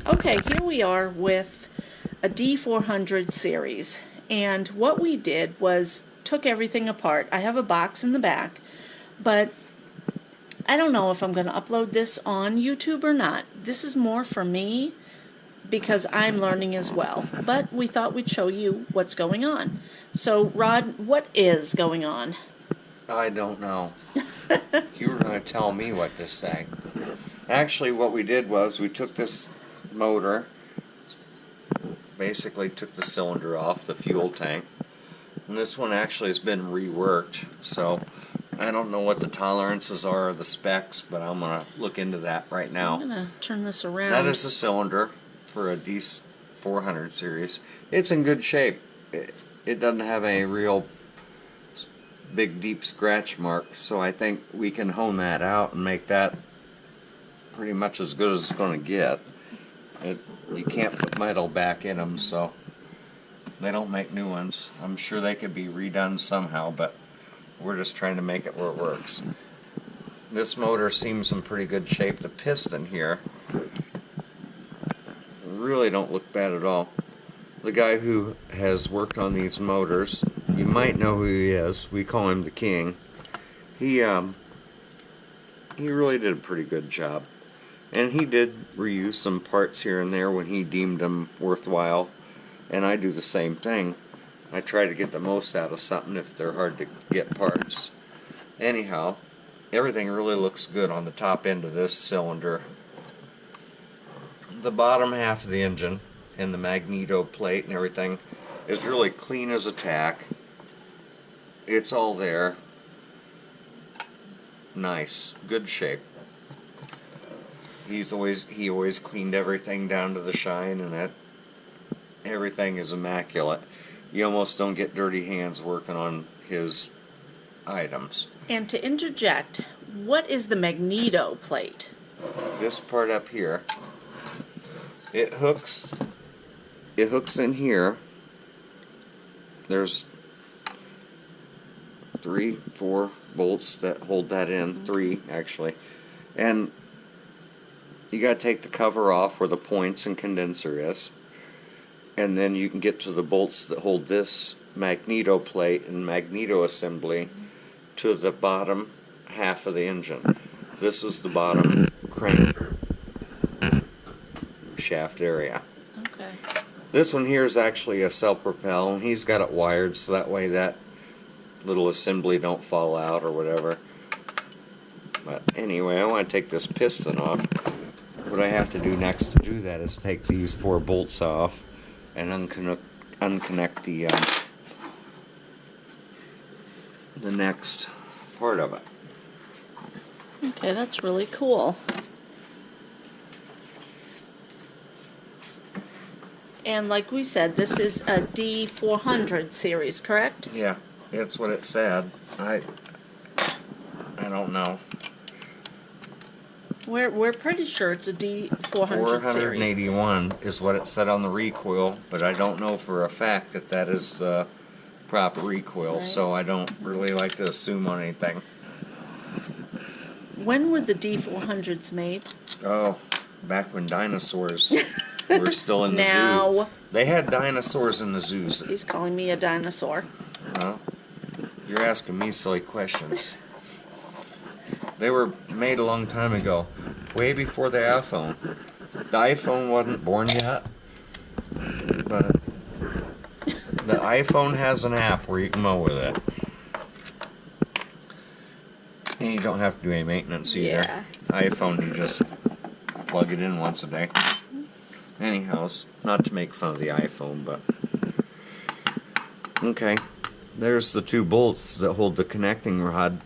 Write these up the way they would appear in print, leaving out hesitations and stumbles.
Okay, here we are with a D400 series, and what we did was took everything apart. I have a box in the back, but I don't know if I'm going to upload this on YouTube or not. This is more for me because I'm learning as well, but we thought we'd show you what's going on. So, Rod, what is going on? I don't know. You were going to tell me what to say. Actually, what we did was we took this motor, basically took the cylinder off the fuel tank, and this one actually has been reworked, so I don't know what the tolerances are or the specs, but I'm going to look into that right now. I'm going to turn this around. That is the cylinder for a D400 series. It's in good shape. It doesn't have a real big deep scratch marks, so I think we can hone that out and make that pretty much as good as it's going to get. You can't put metal back in them, so they don't make new ones. I'm sure they could be redone somehow, but we're just trying to make it where it works. This motor seems in pretty good shape. The piston here really don't look bad at all. The guy who has worked on these motors, you might know who he is. We call him the King. He really did a pretty good job. And he did reuse some parts here and there when he deemed them worthwhile. And I do the same thing. I try to get the most out of something if they're hard to get parts. Anyhow, everything really looks good on the top end of this cylinder. The bottom half of the engine and the Magneto Plate and everything is really clean as a tack. It's all there. Nice, good shape. He always cleaned everything down to the shine, and everything is immaculate. You almost don't get dirty hands working on his items. And to interject, what is the Magneto Plate? This part up here, it hooks in here. There's 3-4 bolts that hold that in, 3 actually, and you got to take the cover off where the points and condenser is, and then you can get to the bolts that hold this Magneto Plate and Magneto assembly to the bottom half of the engine. This is the bottom crank shaft area. Okay. This one here is actually a self-propel, and he's got it wired so that way that little assembly don't fall out or whatever. But anyway, I want to take this piston off. What I have to do next to do that is take these 4 bolts off and unconnect the next part of it. Okay, that's really cool. And like we said, this is a D400 series, correct? Yeah, it's what it said. I don't know. We're pretty sure it's a D400 series. 481 is what it said on the recoil, but I don't know for a fact that that is the proper recoil, right. So I don't really like to assume on anything. When were the D400s made? Oh, back when dinosaurs were still in the zoo. Now. They had dinosaurs in the zoos. He's calling me a dinosaur. Well, you're asking me silly questions. They were made a long time ago, way before the iPhone. The iPhone wasn't born yet, but the iPhone has an app where you can mow with it. And you don't have to do any maintenance either. Yeah. iPhone, you just plug it in once a day. Anyhow, not to make fun of the iPhone, but... Okay, there's the 2 bolts that hold the connecting rod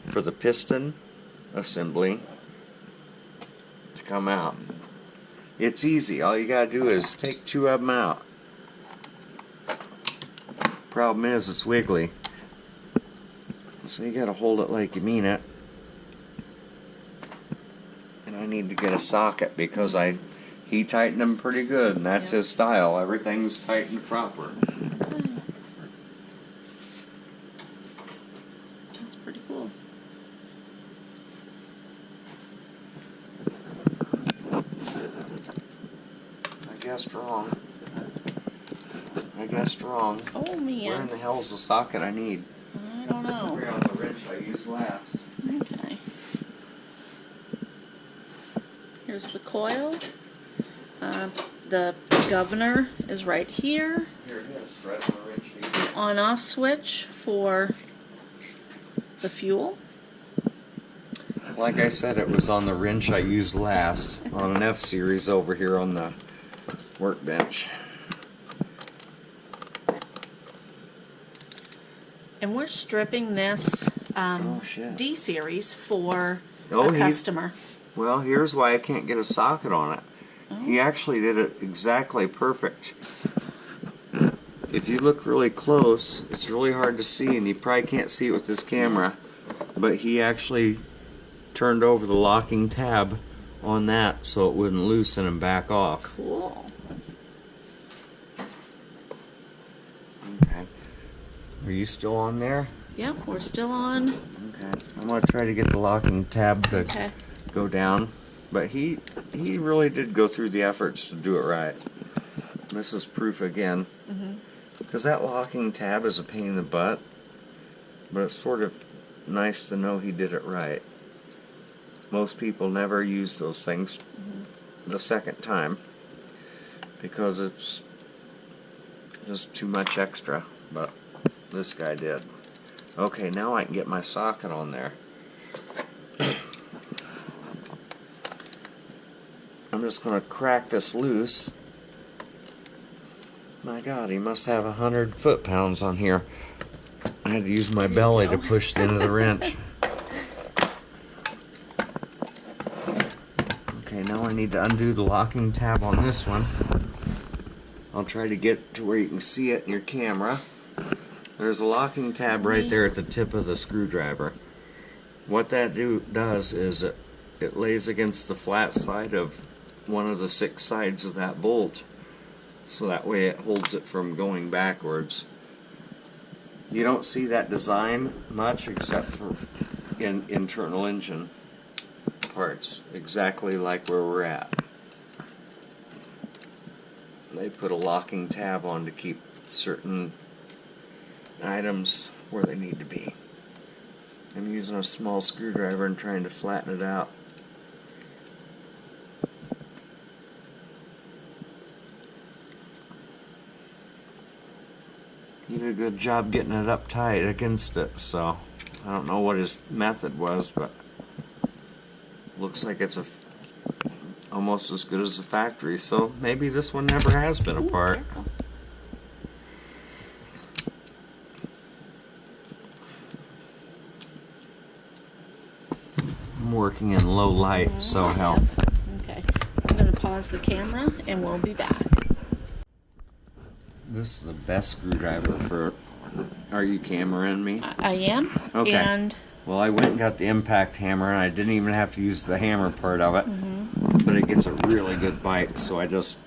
for the piston assembly to come out. It's easy. All you gotta do is take 2 of them out. Problem is, it's wiggly. So you gotta hold it like you mean it. And I need to get a socket because he tightened them pretty good, and that's his style. Everything's tightened proper. That's pretty cool. guessed wrong. I guessed wrong. Oh man. Where in the hell's the socket I need? I don't know. Over on the wrench I used last. Okay. Here's the coil. The governor is right here. Here it is, right on the wrench. The on-off switch for the fuel. Like I said, it was on the wrench I used last on an F-series over here on the workbench. And we're stripping this shit. D-series for Oh, a customer. Well, here's why I can't get a socket on it. He actually did it exactly perfect. If you look really close, it's really hard to see, and you probably can't see it with this camera, but he actually turned over the locking tab on that so it wouldn't loosen and back off. Cool. Okay. Are you still on there? Yep, we're still on. Okay. I'm going to try to get the locking tab to go down. But he really did go through the efforts to do it right. This is proof again. Because that locking tab is a pain in the butt. But it's sort of nice to know he did it right. Most people never use those things the second time. Because it's just too much extra. But this guy did. Okay, now I can get my socket on there. I'm just going to crack this loose. My God, he must have 100 foot-pounds on here. I had to use my belly to push it into the wrench. Okay, now I need to undo the locking tab on this one. I'll try to get to where you can see it in your camera. There's a locking tab right there at the tip of the screwdriver. What that does is it lays against the flat side of one of the 6 sides of that bolt, so that way it holds it from going backwards. You don't see that design much except for in internal engine parts, exactly like where we're at. They put a locking tab on to keep certain items where they need to be. I'm using a small screwdriver and trying to flatten it out. He did a good job getting it up tight against it, so I don't know what his method was, but looks like it's almost as good as the factory, so maybe this one never has been apart. I'm working in low light, so help. Okay, I'm going to pause the camera and we'll be back. This is the best screwdriver for... Are you cameraing me? I am. Okay. And well, I went and got the impact hammer, and I didn't even have to use the hammer part of it. But it gets a really good bite, so I just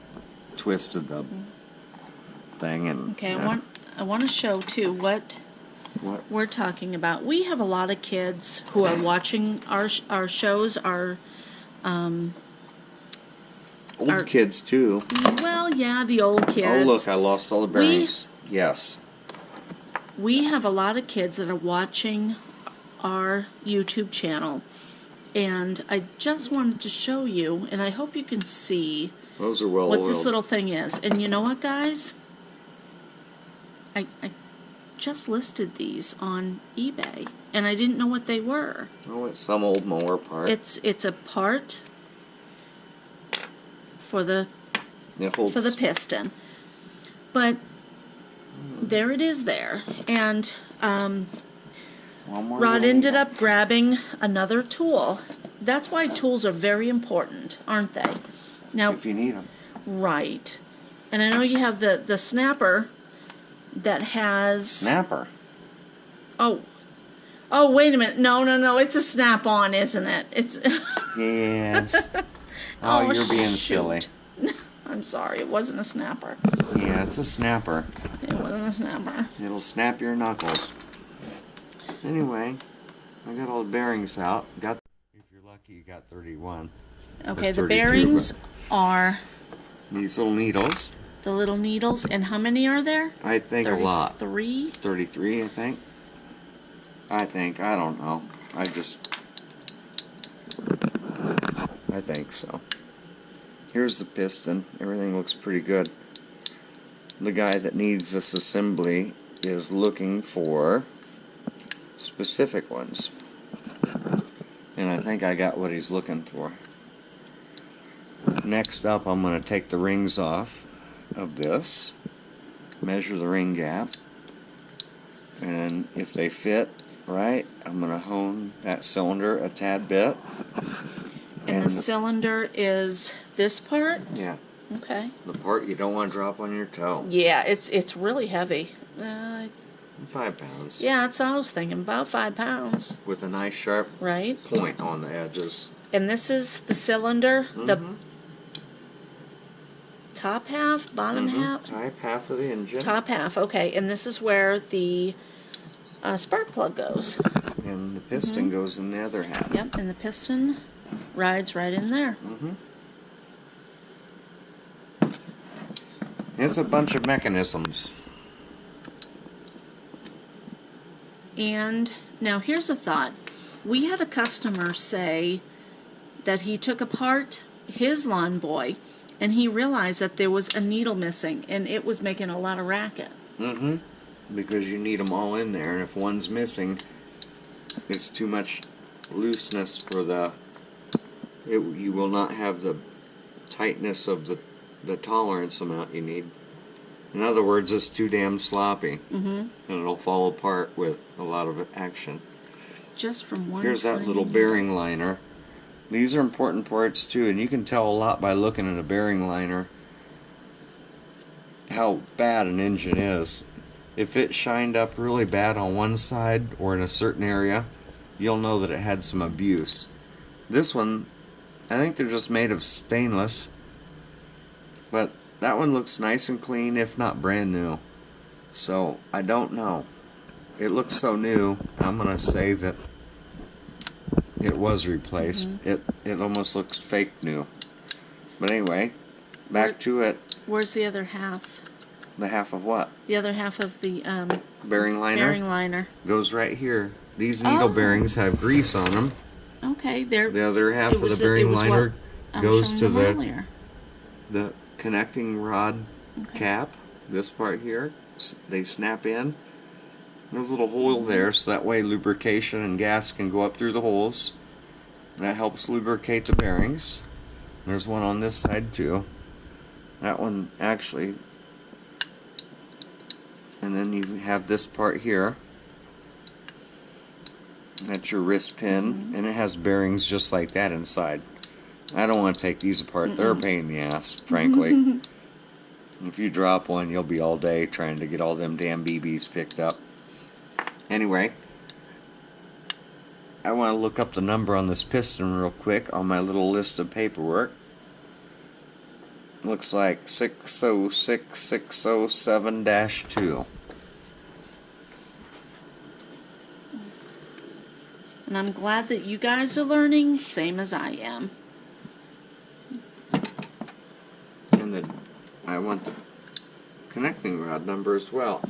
twisted the thing and... okay, I want to show too what we're talking about. We have a lot of kids who are watching our shows. Old kids too. Well, yeah, the old kids. Oh look, I lost all the bearings. Yes. We have a lot of kids that are watching our YouTube channel, and I just wanted to show you, and I hope you can see Those are well what oiled. this little thing is. And you know what, guys? I just listed these on eBay, and I didn't know what they were. Oh, it's some old mower part. It's a part for the piston, but there it is there. And Rod ended up grabbing another tool. That's why tools are very important, aren't they? Now, if you need them. Right. And I know you have the snapper that has... Snapper? Oh, wait a minute. No. It's a snap-on, isn't it? It's... Yes. Oh, you're being shoot. silly. I'm sorry. It wasn't a snapper. Yeah, it's a snapper. It wasn't a snapper. It'll snap your knuckles. Anyway, I got all the bearings out. If you're lucky, you got 31. Okay, Or the 32, bearings are These little needles. The little needles. And how many are there? I think a lot. 33? 33, I think. I don't know. I think so. Here's the piston. Everything looks pretty good. The guy that needs this assembly is looking for specific ones. And I think I got what he's looking for. Next up, I'm going to take the rings off of this, measure the ring gap, and if they fit right, I'm going to hone that cylinder a tad bit. And the cylinder is this part? Yeah. Okay. The part you don't want to drop on your toe. Yeah, it's really heavy. 5 pounds. Yeah, that's what I was thinking. About 5 pounds. With a nice sharp right point on the edges. And this is the cylinder, the Mm-hmm. top half, bottom half? Top half of the engine. Top half, okay. And this is where the spark plug goes. And the piston goes in the other half. Yep, and the piston rides right in there. It's a bunch of mechanisms. And now here's a thought. We had a customer say that he took apart his Lawn Boy and he realized that there was a needle missing and it was making a lot of racket. Because you need them all in there, and if one's missing, it's too much looseness for you will not have the tightness of the tolerance amount you need. In other words, it's too damn sloppy, and it'll fall apart with a lot of action. Just from one. Here's that little bearing liner. These are important parts too, and you can tell a lot by looking at a bearing liner how bad an engine is. If it shined up really bad on one side or in a certain area, you'll know that it had some abuse. This one, I think they're just made of stainless, but that one looks nice and clean, if not brand new. So, I don't know. It looks so new, I'm going to say that it was replaced. It almost looks fake new. But anyway, back to it. Where's the other half? The half of what? The other half of the Bearing liner? bearing liner. Goes right here. These needle bearings have grease on them. Okay, there. The other half of the bearing liner goes to the connecting rod cap. This part here, they snap in. There's a little hole there, so that way lubrication and gas can go up through the holes. That helps lubricate the bearings. There's one on this side too. That one actually. And then you have this part here. That's your wrist pin, and it has bearings just like that inside. I don't want to take these apart. They're a pain in the ass, frankly. If you drop one, you'll be all day trying to get all them damn BBs picked up. Anyway, I want to look up the number on this piston real quick on my little list of paperwork. Looks like 606607-2. And I'm glad that you guys are learning, same as I am. And I want the connecting rod number as well.